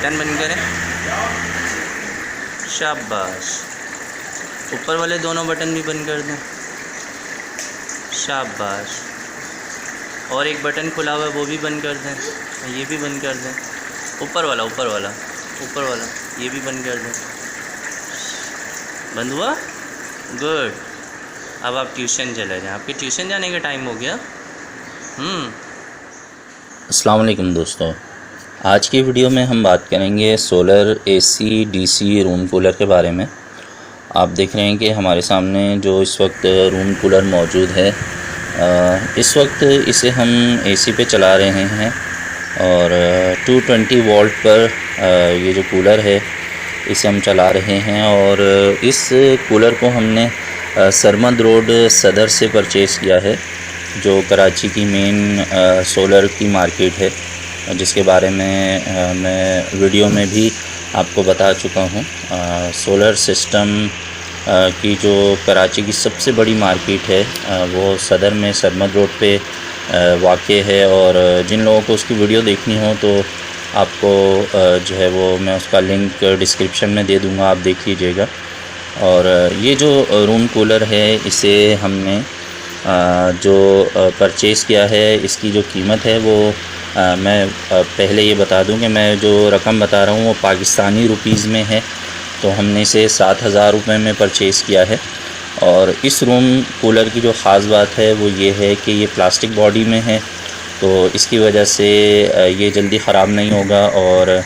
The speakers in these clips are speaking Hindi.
बटन बंद करें। शाबाश। ऊपर वाले दोनों बटन भी बंद कर दें। शाबाश। और एक बटन खुला हुआ है वो भी बंद कर दें। ये भी बंद कर दें। ऊपर वाला ये भी बंद कर दें। बंद हुआ? गुड। अब आप ट्यूशन चले जाएं। आपके ट्यूशन जाने का टाइम हो गया। अस्सलाम वालेकुम दोस्तों, आज की वीडियो में हम बात करेंगे solar AC DC room cooler के बारे में। आप देख रहे हैं कि हमारे सामने जो इस वक्त रूम कूलर मौजूद है, इस वक्त इसे हम एसी पे चला रहे हैं और 220 वोल्ट पर ये जो कूलर है इसे हम चला रहे हैं। और इस कूलर को हमने सरमद रोड सदर से परचेज़ किया है, जो कराची की मेन सोलर की मार्केट है, जिसके बारे में मैं वीडियो में भी आपको बता चुका हूँ। सोलर सिस्टम की जो कराची की सबसे बड़ी मार्केट है वो सदर में सरमद रोड पे वाक़े है। और जिन लोगों को उसकी वीडियो देखनी हो तो आपको जो है वो मैं उसका लिंक डिस्क्रिप्शन में दे दूँगा, आप देख लीजिएगा। और ये जो रूम कूलर है इसे हमने जो परचेज़ किया है, इसकी जो कीमत है वो मैं पहले ये बता दूं कि मैं जो रकम बता रहा हूँ वो पाकिस्तानी रुपीज़ में है। तो हमने इसे 7,000 रुपये में परचेज़ किया है। और इस रूम कूलर की जो ख़ास बात है वो ये है कि ये प्लास्टिक बॉडी में है, तो इसकी वजह से ये जल्दी ख़राब नहीं होगा। और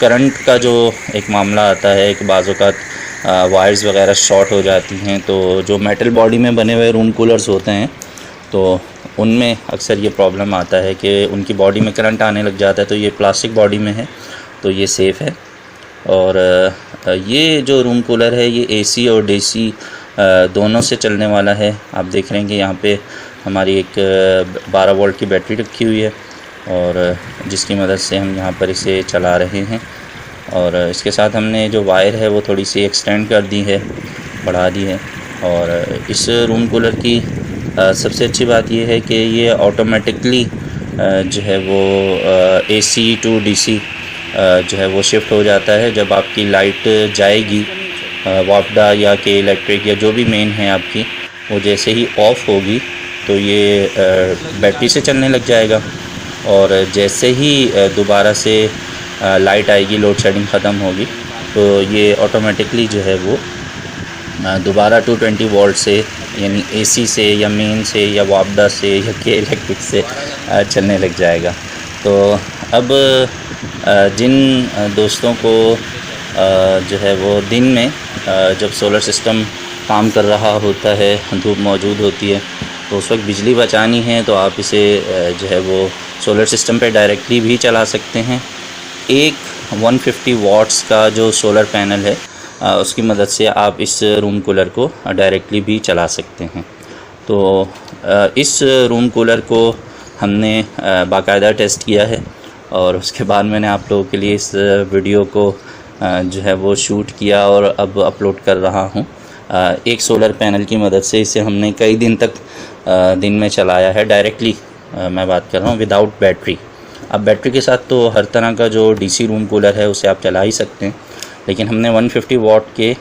करंट का जो एक मामला आता है कि बाज़ औक़ात वायर्स वगैरह शॉर्ट हो जाती हैं, तो जो मेटल बॉडी में बने हुए रूम कूलर्स होते हैं तो उनमें अक्सर ये प्रॉब्लम आता है कि उनकी बॉडी में करंट आने लग जाता है। तो ये प्लास्टिक बॉडी में है तो ये सेफ़ है। और ये जो रूम कूलर है ये एसी और डीसी दोनों से चलने वाला है। आप देख रहे हैं कि यहाँ पे हमारी एक 12 वोल्ट की बैटरी रखी हुई है और जिसकी मदद से हम यहाँ पर इसे चला रहे हैं। और इसके साथ हमने जो वायर है वो थोड़ी सी एक्सटेंड कर दी है, बढ़ा दी है। और इस रूम कूलर की सबसे अच्छी बात ये है कि ये ऑटोमेटिकली जो है वो एसी टू डीसी जो है वो शिफ्ट हो जाता है। जब आपकी लाइट जाएगी वापडा या के इलेक्ट्रिक या जो भी मेन है आपकी, वो जैसे ही ऑफ़ होगी तो ये बैटरी से चलने लग जाएगा। और जैसे ही दोबारा से लाइट आएगी, लोड शेडिंग ख़त्म होगी, तो ये ऑटोमेटिकली जो है वो दोबारा 220 वोल्ट से यानी एसी से या मेन से या वापडा से या के इलेक्ट्रिक से चलने लग जाएगा। तो अब जिन दोस्तों को जो है वो दिन में जब सोलर सिस्टम काम कर रहा होता है, धूप मौजूद होती है, तो उस वक्त बिजली बचानी है तो आप इसे जो है वो सोलर सिस्टम पे डायरेक्टली भी चला सकते हैं। एक 150 वाट्स का जो सोलर पैनल है उसकी मदद से आप इस रूम कूलर को डायरेक्टली भी चला सकते हैं। तो इस रूम कूलर को हमने बाकायदा टेस्ट किया है और उसके बाद मैंने आप लोगों के लिए इस वीडियो को जो है वो शूट किया और अब अपलोड कर रहा हूँ। एक सोलर पैनल की मदद से इसे हमने कई दिन तक दिन में चलाया है, डायरेक्टली मैं बात कर रहा हूँ, विदाउट बैटरी। अब बैटरी के साथ तो हर तरह का जो डीसी रूम कूलर है उसे आप चला ही सकते हैं, लेकिन हमने 150 वाट के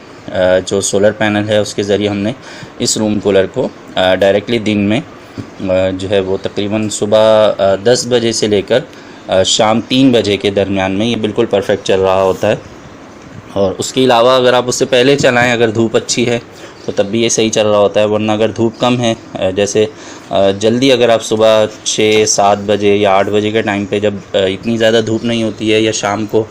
जो सोलर पैनल है उसके ज़रिए हमने इस रूम कूलर को डायरेक्टली दिन में जो है वो तकरीबन सुबह 10 बजे से लेकर शाम 3 बजे के दरमियान में ये बिल्कुल परफेक्ट चल रहा होता है। और उसके अलावा अगर आप उससे पहले चलाएं, अगर धूप अच्छी है तो तब भी ये सही चल रहा होता है। वरना अगर धूप कम है, जैसे जल्दी अगर आप सुबह 6-7 बजे या 8 बजे के टाइम पे जब इतनी ज़्यादा धूप नहीं होती है, या शाम को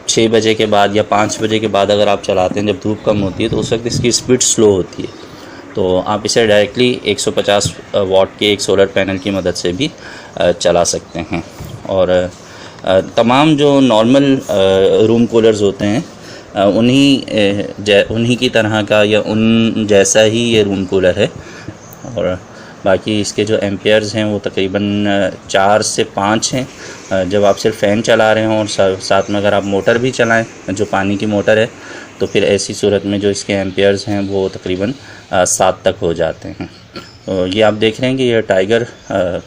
6 बजे के बाद या 5 बजे के बाद अगर आप चलाते हैं जब धूप कम होती है, तो उस वक्त इसकी स्पीड स्लो होती है। तो आप इसे डायरेक्टली 150 वाट के एक सोलर पैनल की मदद से भी चला सकते हैं। और तमाम जो नॉर्मल रूम कूलर्स होते हैं उन्हीं की तरह का या उन जैसा ही ये रूम कूलर है। और बाकी इसके जो एम्पेयर्स हैं वो तकरीबन 4 से 5 हैं जब आप सिर्फ फ़ैन चला रहे हों, और साथ में अगर आप मोटर भी चलाएं जो पानी की मोटर है, तो फिर ऐसी सूरत में जो इसके एम्पेयर्स हैं वो तकरीबन 7 तक हो जाते हैं। तो ये आप देख रहे हैं कि ये टाइगर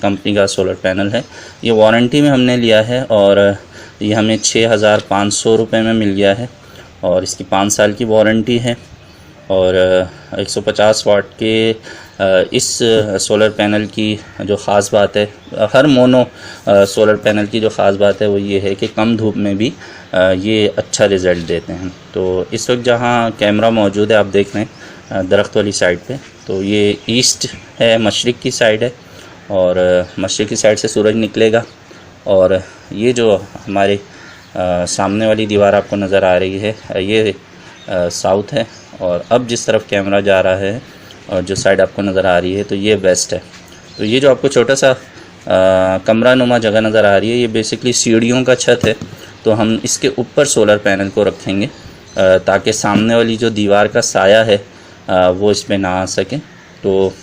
कंपनी का सोलर पैनल है। ये वारंटी में हमने लिया है और तो ये हमें 6,500 रुपये में मिल गया है और इसकी 5 साल की वारंटी है। और 150 वाट के इस सोलर पैनल की जो ख़ास बात है, हर मोनो सोलर पैनल की जो ख़ास बात है वो ये है कि कम धूप में भी ये अच्छा रिज़ल्ट देते हैं। तो इस वक्त जहाँ कैमरा मौजूद है आप देख रहे हैं दरख्त वाली साइड पे, तो ये ईस्ट है, मशरिक़ की साइड है और मशरिक़ की साइड से सूरज निकलेगा। और ये जो हमारे सामने वाली दीवार आपको नज़र आ रही है ये साउथ है और अब जिस तरफ कैमरा जा रहा है और जो साइड आपको नज़र आ रही है तो ये वेस्ट है। तो ये जो आपको छोटा सा कमरा नुमा जगह नज़र आ रही है ये बेसिकली सीढ़ियों का छत है। तो हम इसके ऊपर सोलर पैनल को रखेंगे ताकि सामने वाली जो दीवार का साया है वो इस पर ना आ सके। तो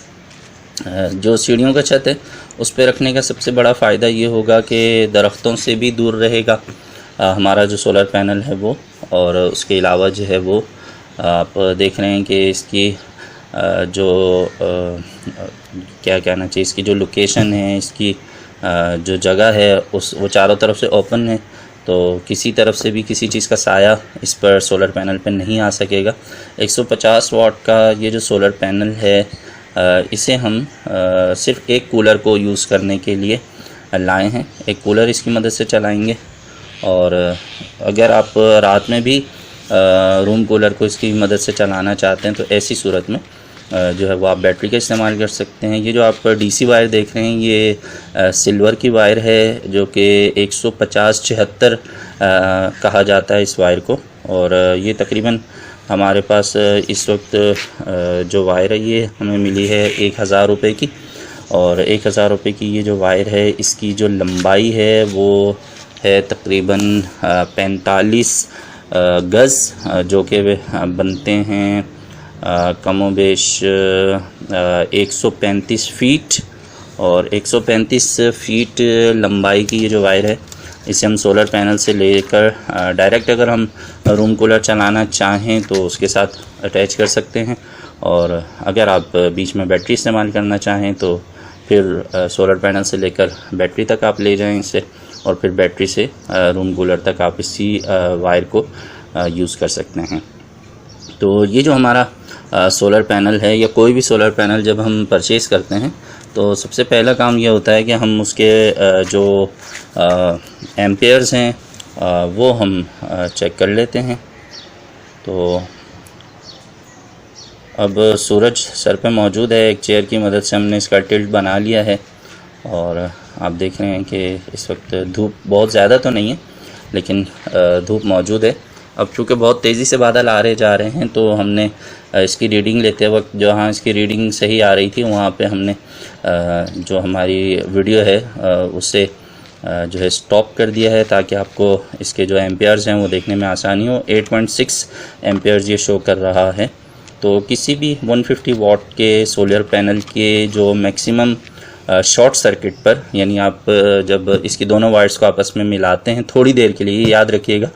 जो सीढ़ियों का छत है उस पर रखने का सबसे बड़ा फ़ायदा ये होगा कि दरख्तों से भी दूर रहेगा हमारा जो सोलर पैनल है वो। और उसके अलावा जो है वो आप देख रहे हैं कि इसकी जो क्या कहना चाहिए, इसकी जो लोकेशन है, इसकी जो जगह है वो चारों तरफ से ओपन है। तो किसी तरफ से भी किसी चीज़ का साया इस पर सोलर पैनल पर नहीं आ सकेगा। 150 वाट का ये जो सोलर पैनल है इसे हम सिर्फ एक कूलर को यूज़ करने के लिए लाए हैं। एक कूलर इसकी मदद से चलाएंगे और अगर आप रात में भी रूम कूलर को इसकी मदद से चलाना चाहते हैं तो ऐसी सूरत में जो है वो आप बैटरी का इस्तेमाल कर सकते हैं। ये जो आप डीसी वायर देख रहे हैं ये सिल्वर की वायर है जो कि 150-76 कहा जाता है इस वायर को। और ये तकरीबन हमारे पास इस वक्त जो वायर है ये हमें मिली है 1,000 रुपये की। और 1,000 रुपये की ये जो वायर है इसकी जो लंबाई है वो है तकरीबन 45 गज़ जो कि बनते हैं कमोबेश 135 फीट। और 135 फीट लंबाई की ये जो वायर है इसे हम सोलर पैनल से लेकर डायरेक्ट अगर हम रूम कूलर चलाना चाहें तो उसके साथ अटैच कर सकते हैं। और अगर आप बीच में बैटरी इस्तेमाल करना चाहें तो फिर सोलर पैनल से लेकर बैटरी तक आप ले जाएं इसे और फिर बैटरी से रूम कूलर तक आप इसी वायर को यूज़ कर सकते हैं। तो ये जो हमारा सोलर पैनल है या कोई भी सोलर पैनल जब हम परचेज़ करते हैं तो सबसे पहला काम ये होता है कि हम उसके जो एम्पेयर्स हैं वो हम चेक कर लेते हैं। तो अब सूरज सर पे मौजूद है, एक चेयर की मदद से हमने इसका टिल्ट बना लिया है और आप देख रहे हैं कि इस वक्त धूप बहुत ज़्यादा तो नहीं है लेकिन धूप मौजूद है। अब चूँकि बहुत तेज़ी से बादल आ रहे जा रहे हैं तो हमने इसकी रीडिंग लेते वक्त जहाँ इसकी रीडिंग सही आ रही थी वहाँ पे हमने जो हमारी वीडियो है उससे जो है स्टॉप कर दिया है ताकि आपको इसके जो एम्पेयर्स हैं वो देखने में आसानी हो। 8.6 एम्पेयर्स ये शो कर रहा है। तो किसी भी 150 वाट के सोलर पैनल के जो मैक्सिमम शॉर्ट सर्किट पर, यानी आप जब इसकी दोनों वायर्स को आपस में मिलाते हैं थोड़ी देर के लिए, याद रखिएगा,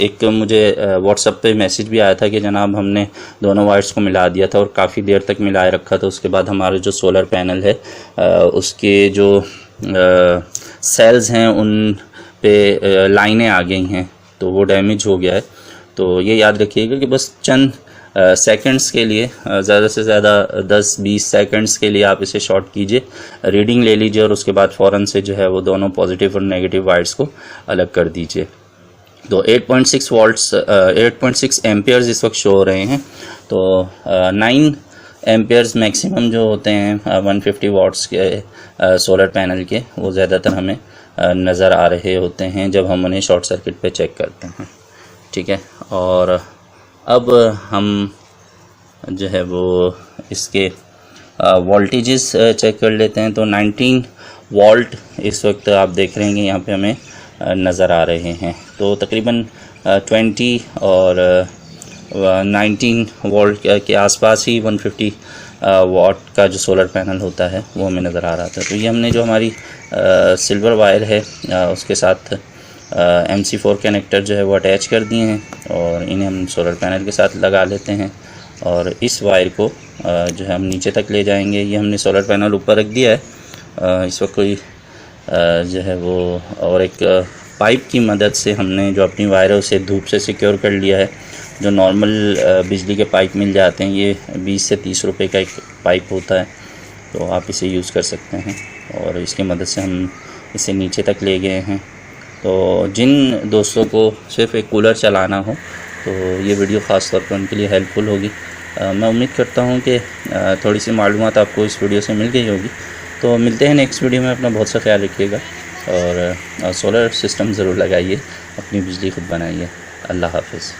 एक मुझे व्हाट्सएप पे मैसेज भी आया था कि जनाब हमने दोनों वायर्स को मिला दिया था और काफ़ी देर तक मिलाए रखा था, उसके बाद हमारा जो सोलर पैनल है उसके जो सेल्स हैं उन पे लाइनें आ गई हैं तो वो डैमेज हो गया है। तो ये याद रखिएगा कि बस चंद सेकंड्स के लिए, ज़्यादा से ज़्यादा 10-20 सेकंड्स के लिए आप इसे शॉर्ट कीजिए, रीडिंग ले लीजिए और उसके बाद फ़ौरन से जो है वो दोनों पॉजिटिव और नेगेटिव वायर्स को अलग कर दीजिए। तो 8.6 एम्पेयर्स इस वक्त शो हो रहे हैं। तो 9 एम्पेयर्स मैक्सिमम जो होते हैं 150 वाट्स के सोलर पैनल के, वो ज़्यादातर हमें नज़र आ रहे होते हैं जब हम उन्हें शॉर्ट सर्किट पे चेक करते हैं। ठीक है, और अब हम जो है वो इसके वोल्टेजेस चेक कर लेते हैं। तो 19 वोल्ट इस वक्त आप देख रहे हैं यहाँ पे हमें नज़र आ रहे हैं। तो तकरीबन 20 और 19 वोल्ट के आसपास ही 150 वाट का जो सोलर पैनल होता है वो हमें नज़र आ रहा था। तो ये हमने जो हमारी सिल्वर वायर है उसके साथ MC4 कनेक्टर जो है वो अटैच कर दिए हैं और इन्हें हम सोलर पैनल के साथ लगा लेते हैं और इस वायर को जो है हम नीचे तक ले जाएंगे। ये हमने सोलर पैनल ऊपर रख दिया है, इस वक्त कोई जो है वो और एक पाइप की मदद से हमने जो अपनी वायरों से धूप से सिक्योर कर लिया है। जो नॉर्मल बिजली के पाइप मिल जाते हैं, ये 20 से 30 रुपए का एक पाइप होता है, तो आप इसे यूज़ कर सकते हैं। और इसकी मदद से हम इसे नीचे तक ले गए हैं। तो जिन दोस्तों को सिर्फ एक कूलर चलाना हो तो ये वीडियो ख़ास तौर पर उनके लिए हेल्पफुल होगी। मैं उम्मीद करता हूँ कि थोड़ी सी मालूमात आपको इस वीडियो से मिल गई होगी। तो मिलते हैं नेक्स्ट वीडियो में। अपना बहुत सा ख्याल रखिएगा और सोलर सिस्टम ज़रूर लगाइए, अपनी बिजली खुद बनाइए। अल्लाह हाफ़िज़।